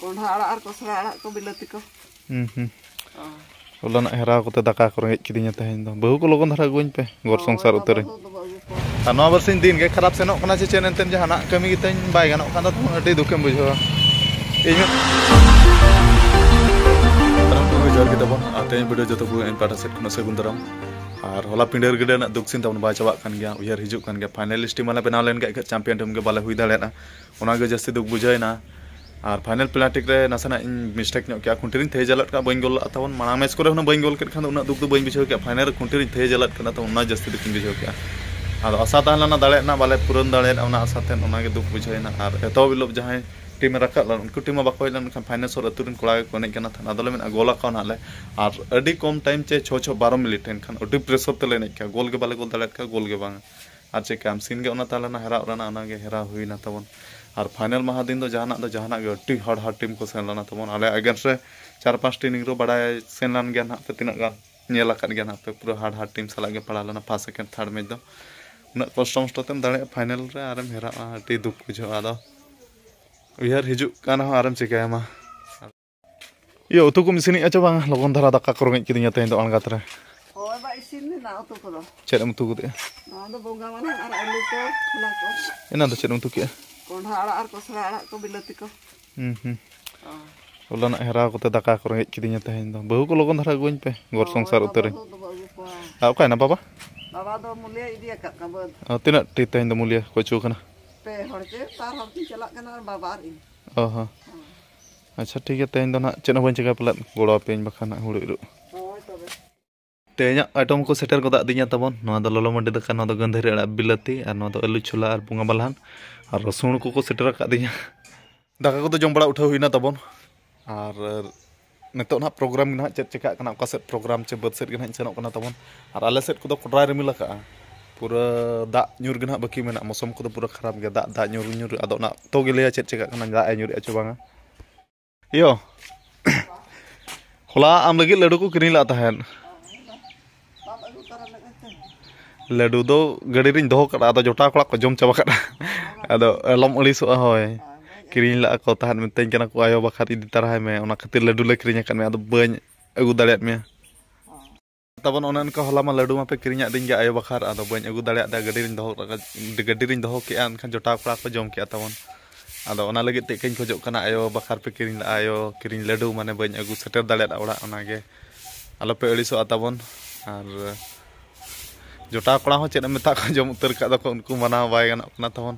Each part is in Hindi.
Konda arak ar kosra arak ko bilati ko. Ulah nak hera ko te daka ko rengej kidinya tehen do. Bahu ko logon dhara guñ pe gor songsar utere. Tanwa bersin din ge kharap senok kana che enten jahanak kami gitany bai ganok kan to adi dukem bujhawa. Inya jar kita bon atein video joto bu en pada set kono segun daram ar hola pinder gede nak duksin tabon ba chawak kan gya uyar hijuk kan gya finalist team mala benaw len ga champion team ge bala hui dalena ona ge jasti duk bujhaina ar final platic re nasana in mistake nyok kya kuntirin the jalat ka bain gol atawan mana match kore hona bain gol ket khan una duk du bain bujhaw kya final kuntirin the jalat kana to una jasti dukin bujhaw kya ado asa tahlana dalena bale puran dalena ona asa ten ona ge duk bujhaina ar eto bilob jahai team रखा उनको टीम बाको फाइनल सर अतुरन कोड़ा को अदले में गोला का नाले और अड़ी कम टाइम चे 6-12 मिनट एनखान अड़ी प्रेसर ते लेने क्या गोल के बाले गोल दाड़े का गोल के बांग और चे काम सीन के तालना हेरा उराना के हेरा हुईना तबन और फाइनल महा दिन दो जहाना के अड़ी हार्ड टीम को सेन लाना तबन आले अगेंस्ट रे 4-5 टीम रो बड़ा सेन लान गया ना पे तिना गान नेला काट गया ना पे पूरा हार्ड टीम सला के पड़ा लाना फर्स्ट सेकंड थर्ड मैच दो उना कष्ट तेम दाड़े फाइनल रे आरम हेरा अड़ी दुख बुझो आदो उयार हिजुक काना आराम चिकाया मा यो उतु को मिसिनी अच्छा बांग लगन धरा दाका को रंगej kidinya teh do angkat re Oh ba isin ni na utu ko do chet am tu ko te na do bonga mana ar alu ko khula ko ena do chet am tu ki konda arak ar kosra arak ko bilati ko ulah nak hera ko te daka ko rengej kidinya teh do bahu ko logon dhara guñ pe gor songsar utere apa na baba baba do mulia idi akat kabad tina ti teh do mulia ko chu kana पे हरचे तार हरची चला कना बाबार इन ओहो अच्छा ठीक है तेन दो ना चेना बन चिका पलत गोड़ा पेन बखाना हुड़ु रु ओय तबे तेना आइटम को सेटर को दा दिया तबन नवा दो लोलो मंडी दका नवा दो गंधेरी अड़ा बिलाती और नवा दो आलू छोला और बुंगा बलहान और रसुन को सेटर का दिया दाका को तो जम बड़ा उठा हुईना तबन और नितो ना प्रोग्राम ना चेक चिका कना का सेट प्रोग्राम चे बद सेट गना सेनक कना तबन और आले सेट को तो कोड्राय रिमिल का पूरा दा nyur gena baki mena मौसम को तो पूरा खराब गया दा nyur ado ना तो गिले चेक चिका कना दा nyur acho banga यो होला आम लगी लड्डू को किरिंग ला तहन लड्डू दो गड़ी रिंग दोहो कड़ा आदो जोटा कोड़ा को जम चाबा कड़ा आदो लम अलिसो होय किरिंग ला को तहन मितें कना को आयो बखार इदि तराय में ओना खातिर लड्डू ले किरिंग कन में आदो बन अगु दाड़ियात में तबन ओनन का होला मा लड्डू मा पे किरिंग दिन गे आयो बखार आदो बन अगु दाड़ियात दा गड़ी रिंग दोहो के आन खान जोटा कोड़ा को जम के तबन आदो ओना लगे ते कहीं खोजो कना आयो बखार पे किरिंग आयो किरिंग लड्डू माने बन अगु सेटर दाड़ियात ओड़ा ओना गे आलो पे अलिसो तबन और जोटा कोड़ा हो चेद मेता को जम उतर का दको उनको मना बाय गना कना तबन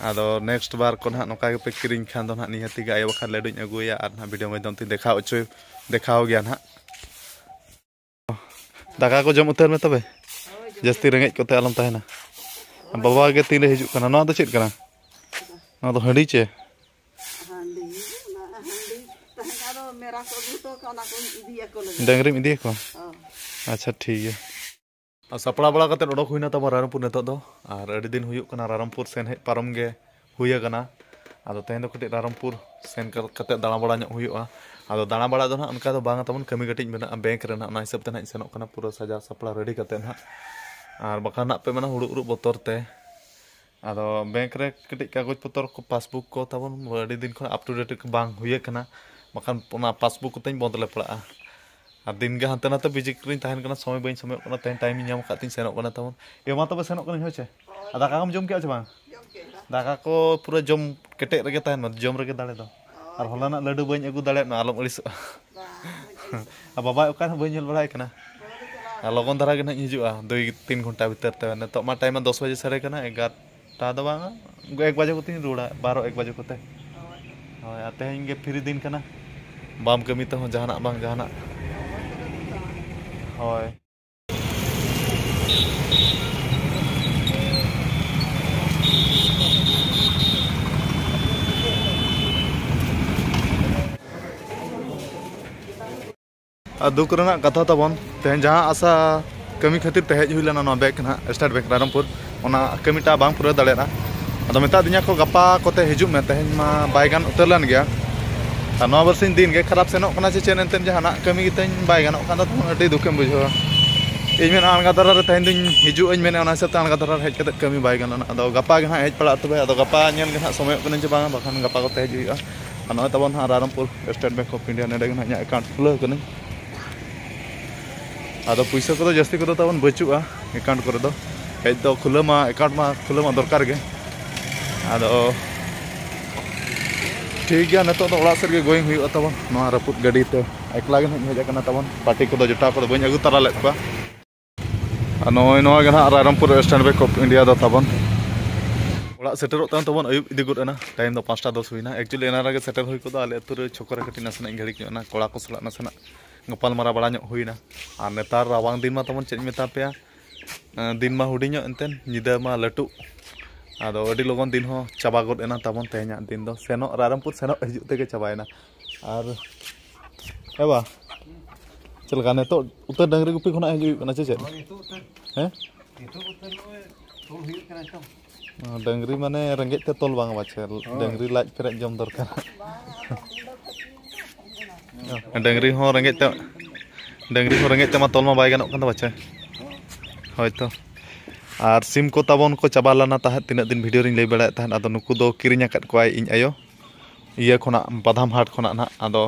आदो नेक्स्ट बार को ना नोका पे किरिंग खान दो ना निहति गे आयो बखार लड्डू अगुया और ना वीडियो माध्यम ते देखाओ गया ना दाका को जम उतर में तबे जस्ती रेंगेज कोते आलम तहना बाबा गे तीले हिजुक कना ना दो चेद कना ना तो हंडी चे हंडी तहना दो मेरा को तो कना को इदी को लगे डंगरी में इदी को अच्छा ठीक है और सपड़ा बड़ा कते ओडक हुइना तब रामपुर नेतो दो और अडी दिन हुयुक कना रामपुर सेन हे पारम गे हुया कना आदो तेन दो कटे रामपुर सेन कते दाना बड़ा ᱧᱚᱜ हुयुआ आदो दाना बड़ा दो ना उनका दो बांगा तबन कमी गटिज मेना बैंक रे ना ना हिसाब ते ना सेनोक कना पूरा सजा सपड़ा रेडी कते ना और बखा ना पे मना हुड़ु उरु बोतर ते आदो बैंक रे कटिज कागज पत्र को पासबुक को तबन अडी दिन खन अप टू डेट बांग हुया कना बखान ओना पासबुक को तेन बंद ले पड़ा और दिन गे हानते नाते बिजी करिन तहन कना समय बइन समय कना तेन टाइम ᱧᱟᱢ खातिन सेनोक कना तबन ए मा तबे सेनोक कना होचे दाका हम जम के छ बांग दाका को पूरा जम केटे रगे तहन जम रगे दाड़े दो और हलाना लड्डू बइन अगु दाड़े ना आलम अलिस बाबा ओका बइन झेल बड़ाय कना लगन धरा गे ना हिजुआ 2-3 घंटा भीतर ते न तो मा टाइम 10 बजे सरे कना 11टा दो बांगा 1 बजे कोती रुड़ा 12-1 बजे कोते होय तेहेन गे फ्री दिन कना बाम कमी तो जहाना बांग जहाना होय दुख रना कथा तबन तेहन जहाँ आशा कमी खातिर तेज हुई लेना बैंक ना स्टेट बैंक रामपुर ओना कमीटा बांग पूरा दाड़ेना अदो मेता दिया को गपा कोते हिजुक में तेहन मा बाय गान उतर लन गया और नवा बरसिन दिन गे खराब सेनोक कना चेन एनतेन जहाना कमी गितन बाय गानोक कना तो अडी दुखेम बुझावा इन मेन आनगा दरा रे तेहन दिन हिजुक इन मेन ओना हिसाब आनगा दरा हेज कते कमी बाय गानोना अदो गपा गे ना हेज पड़ा तबे अदो गपा नेल गे ना समय कने जे बांग बखान गपा को तेज हुई Ano tawan Rampur State Bank of India nede hanya account khula kene. Ado puisa ko jasti ko tawan bachua account kore do. Hej do khula ma account ma khula ma dorkar ge. Ado ठीक है नितो तो ओड़ा सेगे गोइंग हुई tawan नोआ रपुत गाड़ी ते एकला गे हज kana tawan पार्टी को जोटा को बन अगु तरा लेत को नोय नोआ गे ना Rairangpur state bank of India दो tawan ओड़ा सेटरो tawan अयुब इदी गुड ना टाइम दो 5:10 हुईना एक्चुअली एना रे सेटर हुई को दो आले अतुरे छोकरा कटी नसना घड़ी ना कोड़ा को सला नसना गपाल मारा बड़ा ᱧᱚᱜ हुईना आ नेतार रावांग दिन मा tawan चेज मेता पे दिन मा हुडिញएनतेन निदा मा लटु आदो अडी लगन दिन हो चाबा गद एना ताबन तेहना दिन दो सेनो रायरंगपुर सेनो हिजुग तेगे चाबायना आर एबा चलका नेतो उत्तर डंगरी गुपी खना हिजुग कना चेद हैं डंगरी माने रंगे ते तोल बांग बाचे डंगरी लाज पेरे जम दरकार डंगरी हो रंगे ते मा तोल मा बाय गनोक कना बाचे होयतो और सिम को ताबन को चाबा लाना ताहे तीना दिन वीडियो रिन लई बड़ा ताहे आदो नुकु दो किरिङ आकाद कोय इन आयो इया खना बादाम हाट खना ना आदो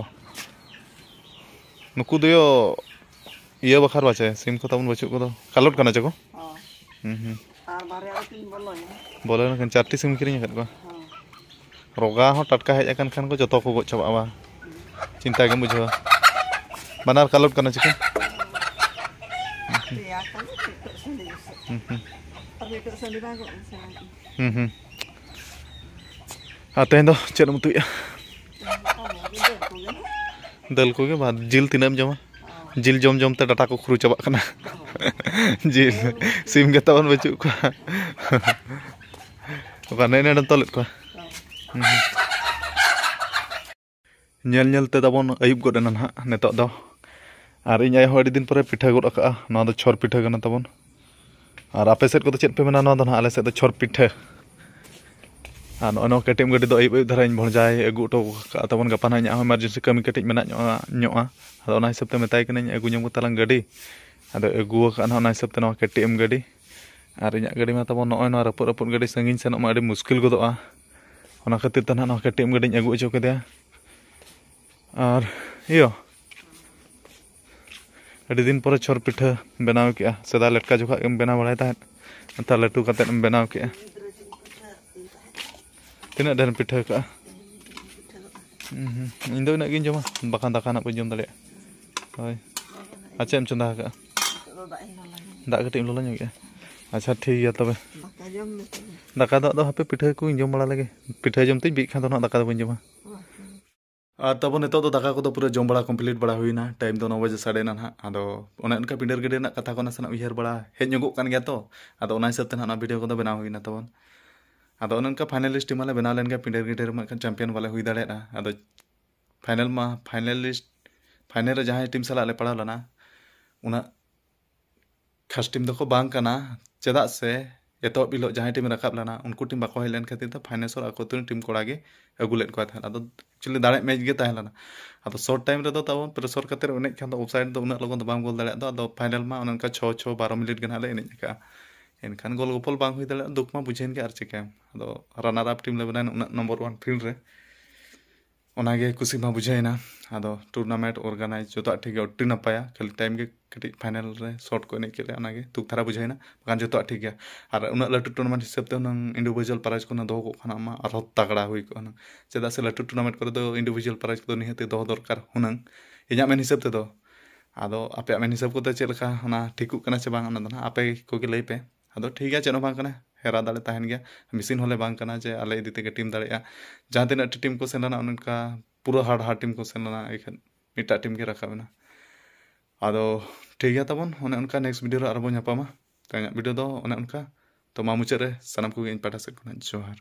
नुकु दयो इया बखार बाचे सिम को ताबन बचु को दो कालोट कना चको आर बारे आ तीन बोले ना चारटी सिम किरिङ आकाद को रोगा हो टटका हेज अकन खान को जतो को गो चाबा चिंता के बुझवा बनार कालोट कना चको तेहन चेद मुतुया दल को बाद जिल तीना जमा जिल जम जम ते डाटा को खुरु चाबा कना जिल सिम के तावन बचु को ओकाने ने तलत को नेल नेल ते तावन अयुब गड ना ना नेतो दो और इन आय दिन पर पिठा गड अका ना दो छोर पिठा कना तावन और आपे सेट को चेद पे मेना ना दो आले सेट छोर पिठा और नो कटिम गडी दो अयुब धराइन भणजाय अगु तो तावन गपा ना इमरजेंसी कमी कटिज मेना ᱧᱚᱜᱼᱟ ᱟᱫᱚ ᱚᱱᱟ ᱦᱤᱥᱟᱹᱵ ᱛᱮ ᱢᱮᱛᱟᱭ ᱠᱟᱹᱱᱟᱹᱧ ᱟᱹᱜᱩ ᱧᱟᱢ ᱛᱟᱞᱟᱝ ᱜᱟᱹᱰᱤ ᱟᱫᱚ ᱟᱹᱜᱩ ᱟᱠᱟᱱ ᱚᱱᱟ ᱦᱤᱥᱟᱹᱵ ᱛᱮ ᱱᱚᱣᱟ KTM ᱜᱟᱹᱰᱤ ᱟᱨ ᱤᱧᱟᱹᱜ ᱜᱟᱹᱰᱤ ᱢᱟ ᱛᱟᱵᱚᱱ ᱱᱚᱜᱼᱚᱭ ᱱᱚᱣᱟ ᱨᱟᱹᱯᱩᱫ ᱨᱟᱹᱯᱩᱫ ᱜᱟᱹᱰᱤ ᱥᱟᱺᱜᱤᱧ ᱥᱮᱱᱚᱜ ᱢᱟ ᱟᱹᱰᱤ ᱢᱩᱥᱠᱤᱞ ᱜᱚᱫᱚᱜᱼᱟ ᱚᱱᱟ ᱠᱷᱟᱹᱛᱤᱨ ᱛᱮ ᱱᱟᱦᱟᱜ ᱱᱚᱣᱟ KTM ᱜᱟᱹᱰᱤᱧ ᱟᱹᱜᱩ ᱚᱪᱚ ᱠᱮᱫᱮᱭᱟ ᱟᱨ ᱤᱭᱟᱹ ᱟᱹᱰᱤ ᱫᱤᱱ ᱯᱚᱨᱮ ᱪᱷᱚᱨ ᱯᱤᱴᱷᱟᱹ ᱵᱮᱱᱟᱣ ᱠᱮᱜᱼᱟ ᱥᱮᱫᱟ ᱞᱮᱴᱠᱟ ᱡᱚᱠᱷᱟ ᱮᱢ ᱵᱮᱱᱟᱣ ᱵᱟᱲᱟᱭ ᱛᱟᱦᱮᱸᱫ ᱱᱮᱛᱟᱨ ᱞᱟᱹᱴᱩ ᱠᱟᱛᱮᱫ ᱮᱢ ᱵᱮᱱᱟᱣ ᱠᱮᱜᱼᱟ ᱛᱤᱱᱟᱹᱜ ᱰᱷᱮᱨ ᱯᱤᱴᱷᱟᱹ ᱠᱟᱜᱼᱟ ᱤᱧ ᱫᱚ ᱤᱱᱟᱹᱜ ᱜᱤᱧ ᱡᱚᱢᱟ ᱵᱟᱠᱷᱟᱱ ᱫᱟᱠᱟ ᱱᱟᱜ ᱵᱟᱹᱧ ᱡᱚᱢ ᱫᱟᱲᱮᱭᱟᱜᱼᱟ ᱦᱳᱭ ᱟᱪᱪᱷᱟ ᱮᱢ ᱪᱚᱸᱫᱟ ᱠᱟᱜᱼᱟ ᱫᱟᱜ ᱠᱟᱹᱴᱤᱡ ᱮᱢ ᱞᱚᱞᱚ ᱧᱚᱜᱼᱟ ᱟᱪᱪᱷᱟ ᱴᱷᱤक ᱜᱮᱭᱟ ᱛᱚᱵᱮ दाका दो हापे पिठा को जम बड़ा लगे पिठा जमते बीक खान दो दाका दो बन जमा तब नितो दो दाका को पूरा जम बड़ा कम्प्लीट बड़ा हुईना टाइम दो 9 बजे साढ़े ना आदो उनका पिंडर गड्डी ना कथा को नासना उयहर बड़ा हेज ᱧᱚᱜᱚᱜ ᱠᱟᱱ ᱜᱮᱭᱟ तो आदो उना हिसाब ते ना वीडियो को बनाव हुईना तबन आदो उनका फाइनलिस्ट टीम वाले बना लेन के पिंडर गड्डी रे चैंपियन वाले हुई दाड़ेना आदो फाइनल मा फाइनलिस्ट फाइनल रे जहां टीम साला ले पड़ा लना उना खास टीम दो को बांग कना चेदा से एतो बिलो जहां टीम रकाब लना उनको टीम बाको हेलन खातिर तो फाइनेंसर आको टीम कोड़ा गे अगुलेट को था आदो एक्चुअली दाड़े मैच गे ताहेलाना आदो शॉर्ट टाइम रे दो तब प्रेशर खातिर उने खान दो ऑफसाइड दो उना लगन दो बाम गोल दाड़े दो आदो फाइनल मा उनका 6-12 मिनट गना ले एनेज का एनखान गोल गोपल बांग हुई दाड़े दुख मा बुझेन के आर चिका आदो रनर अप टीम ले बना उना नंबर 1 फील्ड रे ओनागे खुशी मा बुझाइना आदो टूर्नामेंट ऑर्गेनाइज जो ठीक अट्टी नपाया खाली टाइम के कटी फाइनल रे शॉट को एने केले ओनागे तुक थारा बुझाइना बागान जो ठीक गया और उना लटू टूर्नामेंट हिसाब ते उन इंडिविजुअल प्राइज को दो को खाना मा और तगड़ा हुई को चेदा से लटू टूर्नामेंट को दो इंडिविजुअल प्राइज को निहते दो दरकार हुनंग इजा मेन हिसाब ते दो आदो आपे मेन हिसाब को चेद लका ओना ठिकु कना से बांग ओना आपे को के लई पे आदो ठीक है चेनो बांग कना हेरा दाड़े ताहन गया मिसिन होले बांग कना जे आले इदी ते टीम दाड़ेया जहां तिना टीम को सेना उनका पूरा हार्ड टीम को सेना एखन मिटा टीम के रखाबना आदो ठीक है तबन ओने उनका नेक्स्ट वीडियो रे आरबो ᱧᱟᱯᱟᱢᱟ ᱛᱟᱭᱟ वीडियो दो ओने उनका तो मा मुचाद रे सनम को इन पाटा से जोहार।